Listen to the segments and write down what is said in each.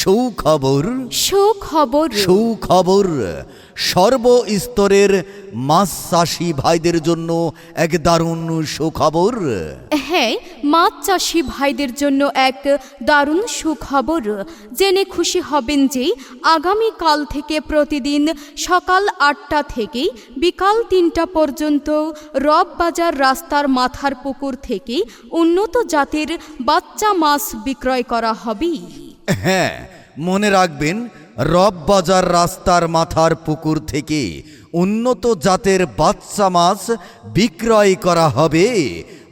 সুখবর সুখবর সুখবর সর্বস্তরের মাছ চাষি ভাইদের জন্য এক দারুণ সুখবর। হ্যাঁ, মাছ চাষি ভাইদের জন্য এক দারুণ সুখবর। জেনে খুশি হবেন যে আগামীকাল থেকে প্রতিদিন সকাল 8টা থেকে বিকাল 3টা পর্যন্ত রববাজার রাস্তার মাথার পুকুর থেকে উন্নত জাতের বাচ্চা মাছ বিক্রয় করা হবে। হ্যাঁ, মনে রাখবেন, রববাজার রাস্তার মাথার পুকুর থেকে উন্নত জাতের বাচ্চা মাছ বিক্রয় করা হবে।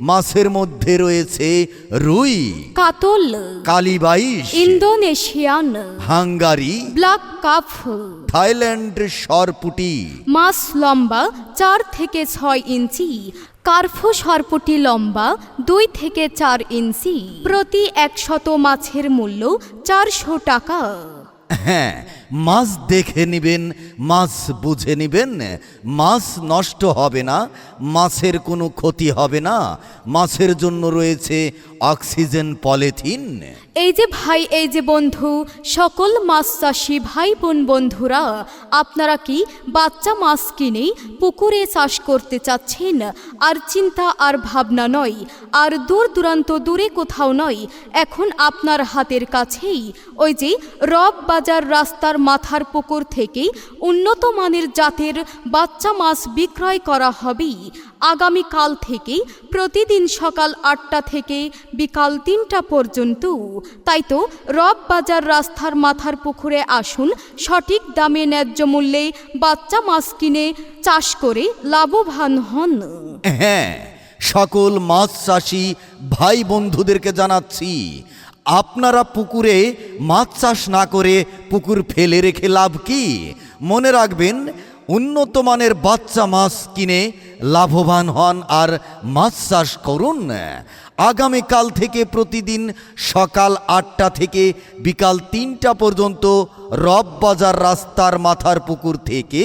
মাছের মধ্যে রয়েছে রুই, কাতল, কালীবাইশ, Indonesian, Hungary, black carp, Thailand সরপুটি। মাছ লম্বা 4 থেকে 6 ইঞ্চি, কার্ফু সরপুটি লম্বা 2 থেকে 4 ইঞ্চি। প্রতি 100 মাছের মূল্য 400 টাকা। হ্যাঁ, মাছ দেখে নিবেন, মাছ বুঝে নিবেন। মাছ নষ্ট হবে না, মাছের কোনো ক্ষতি হবে না। মাছের জন্য রয়েছে অক্সিজেন পলিথিন। এই যে ভাই, এই যে বন্ধু, সকল মাছ চাষি ভাই বোন বন্ধুরা, আপনারা কি বাচ্চা মাছ কিনে পুকুরে চাষ করতে চাচ্ছেন? আর চিন্তা আর ভাবনা নয়, আর দূর দূরান্ত দূরে কোথাও নয়, এখন আপনার হাতের কাছেই ওই যে রববাজার রাস্তার মাথার পুকুর থেকে উন্নত মানের জাতের বাচ্চা মাছ বিক্রয় করা হবে। আগামীকাল থেকে প্রতিদিন সকাল 8টা থেকে বিকাল 3টা পর্যন্ত। তাই তো রববাজার রাস্তার মাথার পুকুরে আসুন, সঠিক দামে ন্যায্য মূল্যে বাচ্চা মাছ কিনে চাষ করে লাভবান হন। হ্যাঁ, সকল মাছ চাষি ভাই বন্ধুদেরকে জানাচ্ছি, আপনারা পুকুরে মাছ চাষ না করে পুকুর ফেলে রেখে লাভ কি? মনে রাখবেন, উন্নত মানের বাচ্চা মাছ কিনে লাভবান হন আর মাছ চাষ করুন। আগামীকাল থেকে প্রতিদিন সকাল 8টা থেকে বিকাল 3টা পর্যন্ত রববাজার রাস্তার মাথার পুকুর থেকে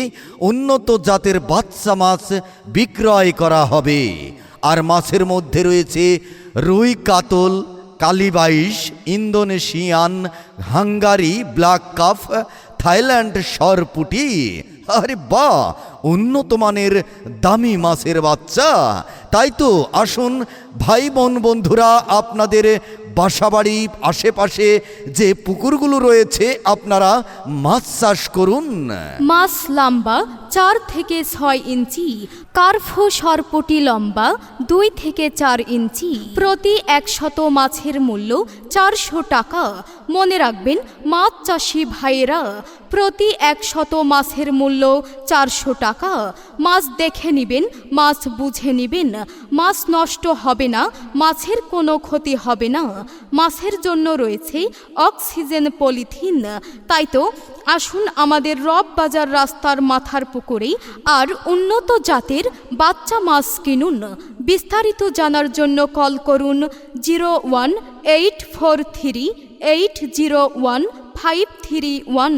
উন্নত জাতের বাচ্চা মাছ বিক্রয় করা হবে। আর মাছের মধ্যে রয়েছে রুই, কাতল, কালীবাইশ, Indonesian, Hungary, black carp, Thailand সরপুটি। আরে বাহ, উন্নত মানের দামি মাছের বাচ্চা। তাই তো আসুন ভাই বোন বন্ধুরা, আপনাদের বাসাবাড়ি আশেপাশে যে পুকুরগুলো রয়েছে আপনারা মাছ চাষ করুন। মাছ লম্বা 4 থেকে 6 ইঞ্চি, কার্ফু সরপুটি লম্বা 2 থেকে 4 ইঞ্চি। প্রতি 100 মাছের মূল্য 400 টাকা। মনে রাখবেন মাছ চাষি ভাইয়েরা, প্রতি 100 মাছের মূল্য 400 টাকা। মাছ দেখে নিবেন, মাছ বুঝে নিবেন। মাছ নষ্ট হবে না, মাছের কোনো ক্ষতি হবে না। মাছের জন্য রয়েছে অক্সিজেন পলিথিন। তাই তো আসুন আমাদের রববাজার রাস্তার মাথার পুকুরে আর উন্নত জাতের বাচ্চা মাছ কিনুন। বিস্তারিত জানার জন্য কল করুন 01843 801 531।